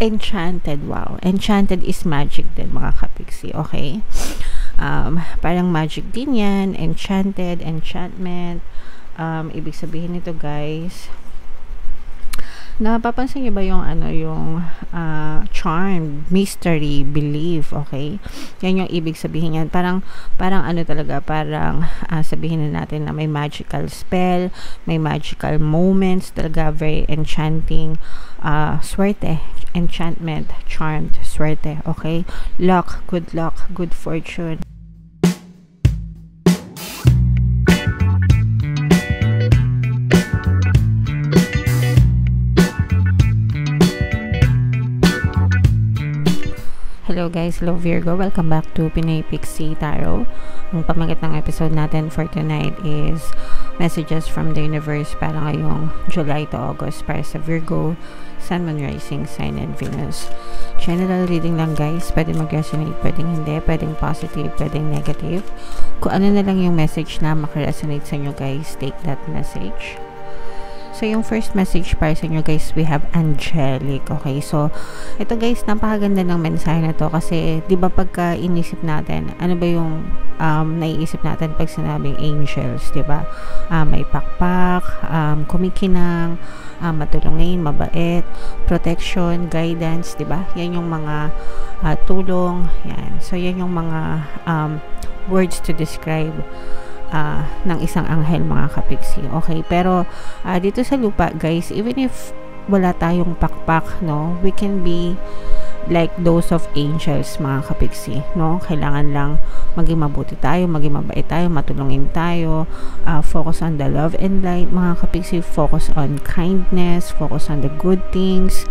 Enchanted, wow. Enchanted is magic din mga kapiksi, okay? Parang magic din yan. Enchanted, enchantment. Ibig sabihin nito guys, napapansin niyo ba yung charm, mystery, belief, okay? Yan yung ibig sabihin yan. Parang talaga, sabihin na natin na may magical spell, may magical moments, talaga very enchanting, swerte, enchantment, charmed, swerte, okay? Luck, good fortune. Hello guys, hello Virgo, welcome back to Pinoy Pixie Tarot. Ang pamagat ng episode natin for tonight is messages from the universe para ngayong July to August para sa Virgo, Sun, Moon, Rising, Sign, and Venus. General reading lang guys, pwede mag-resonate, pwedeng hindi, pwedeng positive, pwedeng negative. Kung ano na lang yung message na makaresonate sa inyo guys, take that message. So, yung first message para sa inyo guys, we have angelic. Okay, so, ito guys, napakaganda ng mensahe na to kasi, di ba pagka inisip natin, ano ba yung naiisip natin pag sinabing angels, di ba? May pakpak, kumikinang, matulungin, mabait, protection, guidance, di ba? Yan yung mga tulong, yan. So, yan yung mga words to describe ng isang anghel mga kapiksi. Okay, pero dito sa lupa guys, even if wala tayong pakpak, no, we can be like those of angels mga kapiksi, no? Kailangan lang maging mabuti tayo, maging mabait tayo, matulungin tayo, focus on the love and light mga kapiksi, focus on kindness, focus on the good things,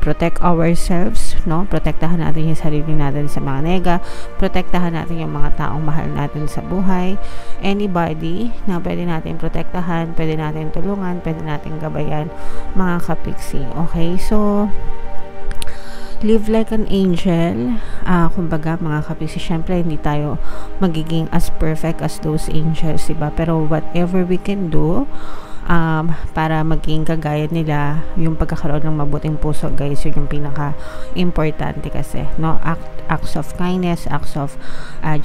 protect ourselves, no? Protektahan natin yung sarili natin sa mga nega, protektahan natin yung mga taong mahal natin sa buhay, anybody na pwede natin protektahan, pwede natin tulungan, pwede natin gabayan mga kapiksi. Okay, so live like an angel. Kumbaga mga kapiksi, syempre hindi tayo magiging as perfect as those angels, diba? Pero whatever we can do para maging kagaya nila, yung pagkakaroon ng mabuting puso guys, yun yung pinaka-importante kasi, no? Acts of kindness, acts of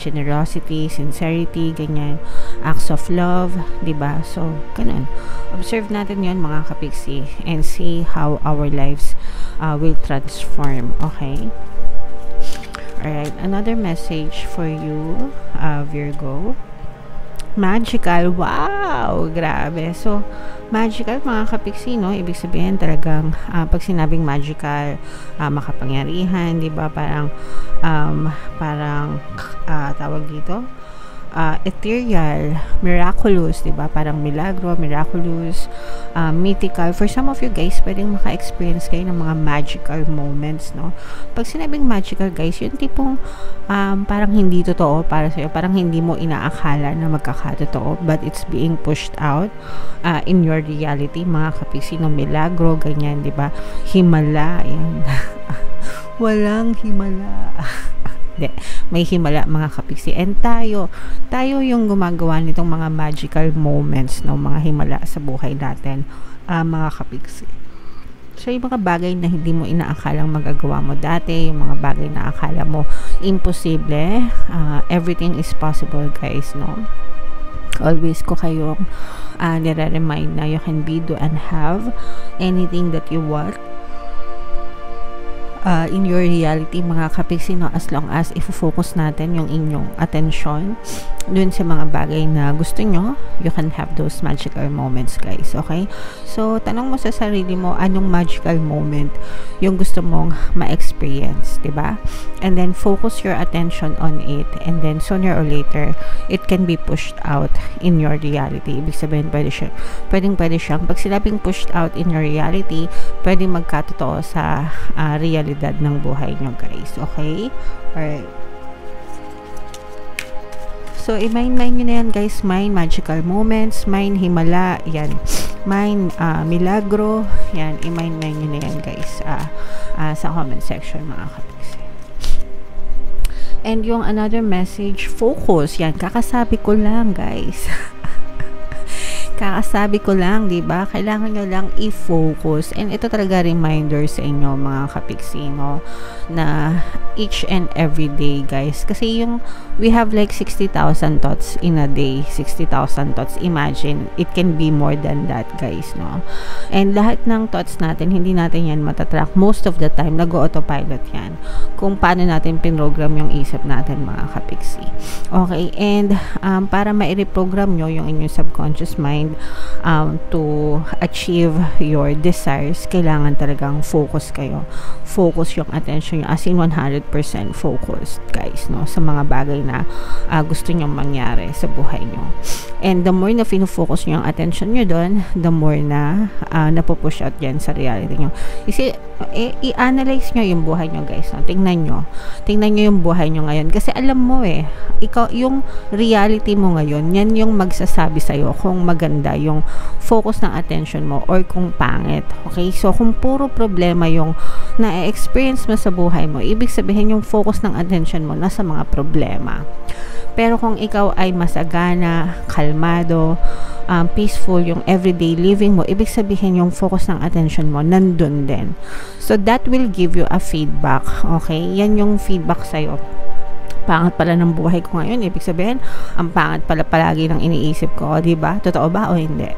generosity, sincerity, ganyan, acts of love, diba? So, ganun. Observe natin yun mga kapiksi and see how our lives will transform, okay? Alright, another message for you, Virgo. Magical, wow, grabe. So, magical mga kapiksi, no? Ibig sabihin talagang pag sinabing magical, makapangyarihan, di ba? Parang tawag dito, ethereal, miraculous, diba? Parang milagro, miraculous, mythical. For some of you guys, pwedeng maka-experience kayo ng mga magical moments, no? Pag sinabing magical guys, yung tipong parang hindi totoo para sa'yo, parang hindi mo inaakala na magkakatotoo, but it's being pushed out in your reality, mga kapisi, no? Milagro, ganyan, diba? Himala, yan. Walang himala. May himala mga kapiksi, and tayo yung gumagawa nitong mga magical moments, no, mga himala sa buhay natin, mga kapiksi. So yung mga bagay na hindi mo inaakalang magagawa mo dati, yung mga bagay na akala mo imposible, everything is possible guys, no? Always ko kayong nire-remind na you can be, do, and have anything that you want in your reality mga kapiksi, no, as long as i-focus natin yung inyong attention dun sa mga bagay na gusto nyo, you can have those magical moments guys, okay? So, tanong mo sa sarili mo, anong magical moment yung gusto mong ma-experience, diba? And then, focus your attention on it, and then, sooner or later, it can be pushed out in your reality. Ibig sabihin, pwede siyang, pag sinabing pushed out in your reality, pwedeng magkatotoo sa realidad ng buhay nyo guys, okay? Alright. So, i-mind nyo na yan guys, mind magical moments, mind himala, yan, mind milagro, yan, i-mind nyo na yan guys sa comment section mga kapiksi. And yung another message, focus, yan, kakasabi ko lang guys. Kakasabi ko lang, 'di ba? Kailangan nyo lang i-focus. And ito talaga reminder sa inyo mga kapiksi, no? Na each and every day, guys. Kasi we have like 60,000 thoughts in a day. 60,000 thoughts. Imagine, it can be more than that, guys, no? And lahat ng thoughts natin, hindi natin yan matatrack. Most of the time, nag-autopilot yan. Kung paano natin pinrogram yung isip natin, mga kapiksi. Okay? And para ma-reprogram nyo yung inyong subconscious mind to achieve your desires, kailangan talagang focus kayo. Focus yung attention nyo, as in 100% focused, guys, no? Sa mga bagay na gusto nyo mangyari sa buhay nyo. And the more na focus nyo yung attention nyo doon, the more na napupush out yan sa reality nyo. Kasi, i-analyze nyo yung buhay nyo, guys, no? Tingnan nyo yung buhay nyo ngayon. Kasi alam mo ikaw, yung reality mo ngayon, yan yung magsasabi sa'yo kung maganda yung focus ng attention mo or kung pangit. Okay? So, kung puro problema yung na-experience mo sa buhay mo, ibig sabihin yung focus ng attention mo nasa mga problema. Pero kung ikaw ay masagana, kalmado, peaceful, yung everyday living mo, ibig sabihin yung focus ng attention mo nandun din. So, that will give you a feedback. Okay? Yan yung feedback sa'yo. Pangat pala ng buhay ko ngayon, ibig sabihin, ang pangat pala palagi ng iniisip ko, diba? Totoo ba o hindi?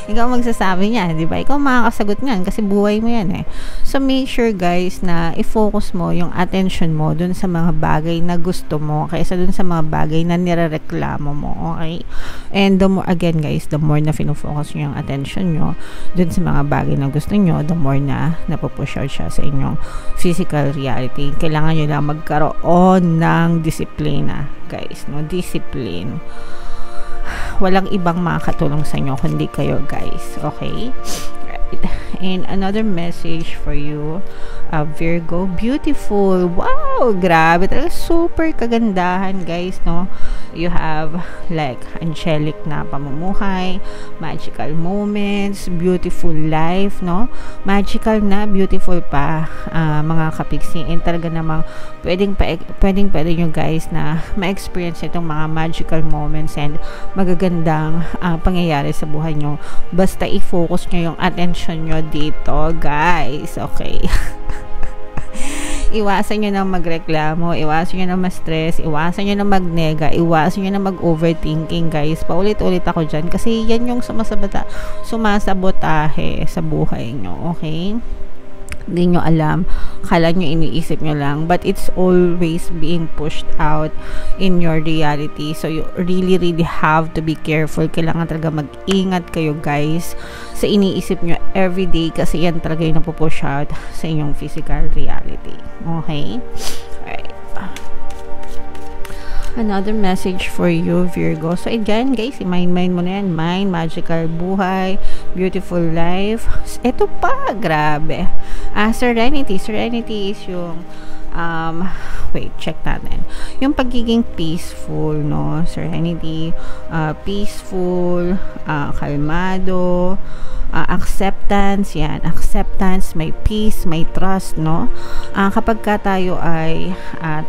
Ikaw magsasabi niyan, di ba? Ikaw makakasagot niyan kasi buhay mo yan So, make sure, guys, na i-focus mo yung attention mo dun sa mga bagay na gusto mo kaysa dun sa mga bagay na nirereklamo mo, okay? And the more, again, guys, the more na fino-focus nyo yung attention nyo dun sa mga bagay na gusto nyo, the more na napupush out siya sa inyong physical reality. Kailangan nyo lang magkaroon ng disiplina, guys, no? Discipline. Walang ibang makakatulong sa inyo kundi kayo, guys. Okay? Right. And another message for you, Virgo, beautiful. Wow! Grabe. Talaga super kagandahan, guys, no? You have like angelic na pamumuhay, magical moments, beautiful life, no? Magical na, beautiful pa, mga kapiksi. And talaga namang pwedeng nyo, guys, na ma-experience itong mga magical moments and magagandang pangyayari sa buhay nyo. Basta i-focus nyo yung attention nyo dito, guys. Okay? Iwasan nyo na magreklamo, iwasan nyo na ma-stress, iwasan nyo na magnega, iwasan nyo na mag-overthinking, guys. Paulit-ulit ako dyan kasi yan yung sumasabotahe sa buhay nyo, okay? Hindi nyo alam, kala nyo iniisip nyo lang, but it's always being pushed out in your reality. So you really have to be careful. Kailangan talaga mag-ingat kayo, guys, sa iniisip nyo everyday kasi yan talaga yung napupush out sa inyong physical reality. Okay? Alright. Another message for you, Virgo. So, again, guys, mind mo na yan. Mind, magical buhay, beautiful life. Ito pa, grabe. Serenity. Serenity is yung, wait, check natin. Yung pagiging peaceful, no? Serenity, peaceful, kalmado, acceptance, yan. Acceptance, may peace, may trust, no? Kapag ka tayo ay,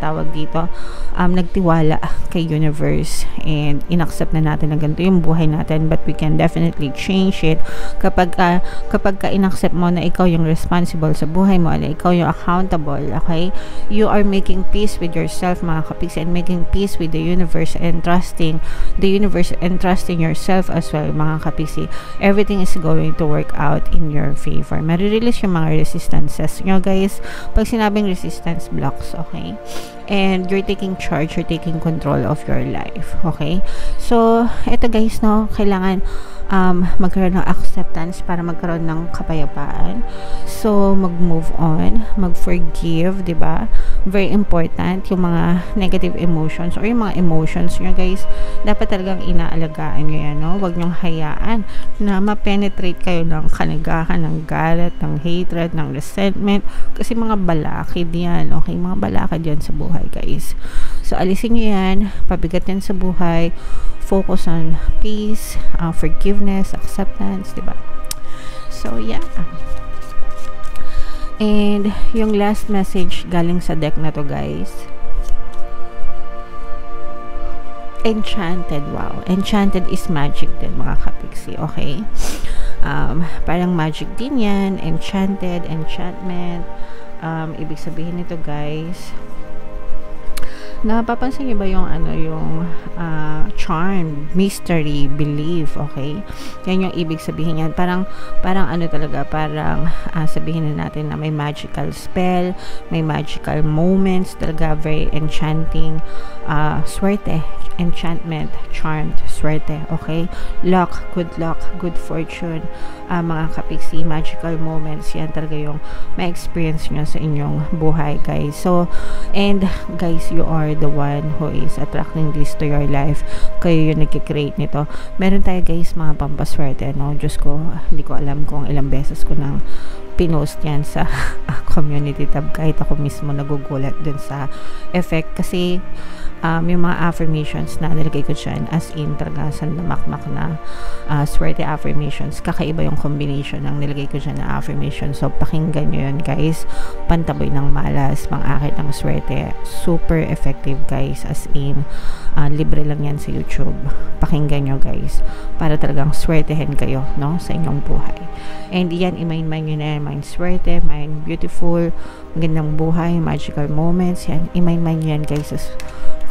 tawag dito, nagtiwala kay universe and inaccept na natin na ganito yung buhay natin, but we can definitely change it kapag ka inaccept mo na ikaw yung responsible sa buhay mo, na ikaw yung accountable, okay? You are making peace with yourself, mga kapiksi, and making peace with the universe and trusting the universe and trusting yourself as well, mga kapiksi. Everything is going to work out in your favor. Marirelease yung mga resistances nyo, guys, pag sinabing resistance blocks, okay? And you're taking charge, you're taking control of your life, okay? So, eto, guys, no, kailangan magkaroon ng acceptance para magkaroon ng kapayapaan. So, mag-move on, mag-forgive, diba? Very important, yung mga negative emotions or yung mga emotions nyo, guys, dapat talagang inaalagaan nyo yan, no? Huwag nyong hayaan na ma-penetrate kayo ng kanigahan, ng galit, ng hatred, ng resentment, kasi mga balakid yan, okay? Mga balakid yan sa buhay, guys. So, alisin nyo yan, pabigat yan sa buhay, focus on peace, forgiveness, acceptance, diba? So, yeah. And, yung last message galing sa deck na to, guys. Enchanted, wow. Enchanted is magic din, mga kapiksi, okay? Parang magic din yan. Enchanted, enchantment. Ibig sabihin nito, guys, napapansin niyo ba yung charm, mystery, belief, okay? Yan yung ibig sabihin yan. Parang ano talaga, parang sabihin na natin na may magical spell, may magical moments, talaga very enchanting, swerte, enchantment, charmed, swerte, okay? Luck, good fortune, mga kapiksi, magical moments, yan talaga yung may experience nyo sa inyong buhay, guys. So, and guys, you are the one who is attracting this to your life. Kayo yung nagkikreate nito. Meron tayo, guys, mga pampaswerte, no? Diyos ko, hindi ko alam kung ilang beses ko nang pinost yan sa community tab. Kahit ako mismo nagugulat dun sa effect. Kasi, yung mga affirmations na nilagay ko dyan, as in talaga sandamakmak na swerte affirmations. Kakaiba yung combination ng nilagay ko dyan na affirmations. So, pakinggan nyo yun, guys. Pantaboy ng malas, pang-akit ng swerte. Super effective, guys. As in, libre lang yan sa YouTube. Pakinggan nyo, guys. Para talagang swertehin kayo, no? Sa inyong buhay. And yan, i-mind nyo na yan. Mind swerte, mind beautiful, magandang buhay, magical moments. Yan, i-mind nyo yan, guys.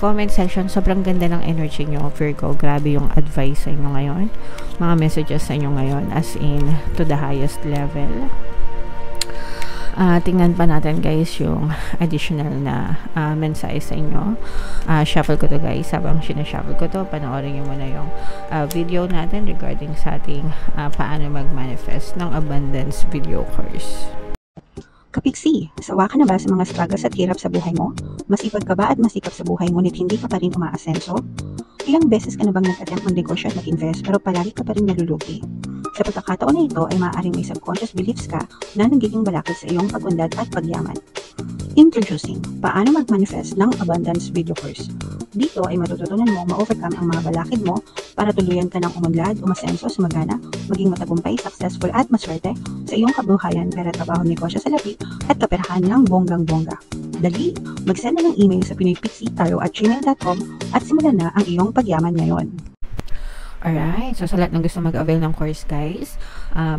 Comment section, sobrang ganda ng energy nyo, Virgo. Grabe yung advice sa inyo ngayon, mga messages sa inyo ngayon, as in to the highest level. Tingnan pa natin, guys, yung additional na mensahe sa inyo. Shuffle ko to, guys. Habang sinashuffle ko to, panoorin nyo muna yung video natin regarding sa ating paano mag-manifest ng abundance video course. Kapiksi, sawa ka na ba sa mga struggles at hirap sa buhay mo? Masipag ka ba at masikap sa buhay ngunit hindi ka pa rin umaasenso? Ilang beses ka na bang nag-attempt mag-negosyo at mag-invest pero palagi ka pa rin nalulugi? Sa pagkakataon na ito ay maaaring may subconscious beliefs ka na nagiging balakid sa iyong pag-unlad at pagyaman. Introducing, paano mag-manifest ng abundance video course. Dito ay matututunan mo ma-overcome ang mga balakid mo para tuluyan ka ng umunlad, umasenso, sumagana, maging matagumpay, successful at maswerte sa iyong kabuhayan, pera, trabaho, negosyo sa lapi at kaperahan ng bonggang-bongga. Dali, mag-send na ng email sa pinoypixitarot@gmail.com at simulan na ang iyong pagyaman ngayon. Alright, so sa lahat ng gusto mag-avail ng course, guys,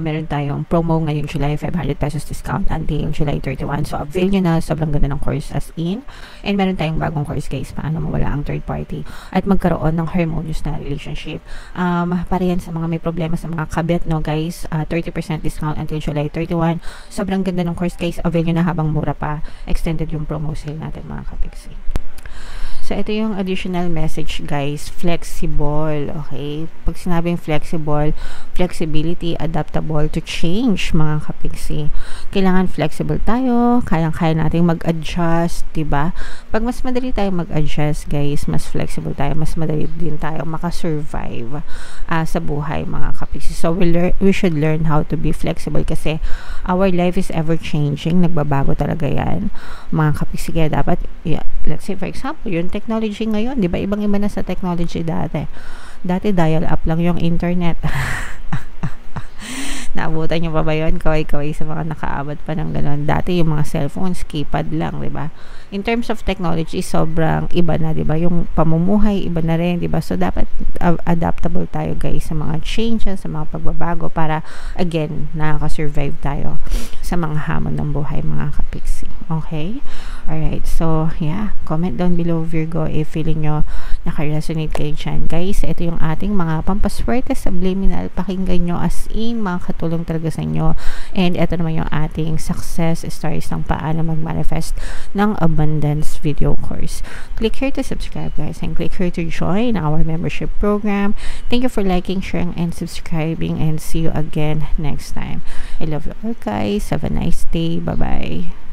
meron tayong promo ngayong July, 500 pesos discount until July 31. So, avail nyo na, sobrang ganda ng course as in. And meron tayong bagong course, guys, paano mawala ang third party at magkaroon ng harmonious na relationship. Para yan sa mga may problema sa mga kabit, no, guys, 30% discount until July 31. Sobrang ganda ng course, guys, avail nyo na habang mura pa. Extended yung promo sale natin, mga kapiksi. So, ito yung additional message, guys. Flexible, okay? Pag sinabing flexible, flexibility, adaptable to change, mga kapiksi. Kailangan flexible tayo, kayang-kaya natin mag-adjust, diba? Pag mas madali tayo mag-adjust, guys, mas flexible tayo, mas madali din tayo makasurvive sa buhay, mga kapiksi. So, we should learn how to be flexible kasi our life is ever-changing. Nagbabago talaga yan, mga kapiksi. Kaya dapat, let's say, for example, yung technology ngayon, di ba? Ibang-iba na sa technology dati. Dati, dial-up lang yung internet. Naabutan nyo pa ba yun? Kaway-kaway sa mga nakaabot pa ng gano'n. Dati, yung mga cellphones, keypad lang, di ba? In terms of technology, sobrang iba na, di ba? Yung pamumuhay, iba na rin, di ba? So, dapat adaptable tayo, guys, sa mga changes, sa mga pagbabago para, again, nakaka-survive tayo sa mga hamon ng buhay, mga kapiksi. Okay? Alright, so, yeah. Comment down below, Virgo, if feeling nyo naka-resonate kayo dyan. Guys, ito yung ating mga pampaswerte subliminal. Pakinggan nyo as in, mga katulong talaga sa inyo. And ito naman yung ating success stories ng paano mag-manifest ng abundance video course. Click here to subscribe, guys, and click here to join our membership program. Thank you for liking, sharing, and subscribing, and see you again next time. I love you all, guys. Have a nice day. Bye-bye.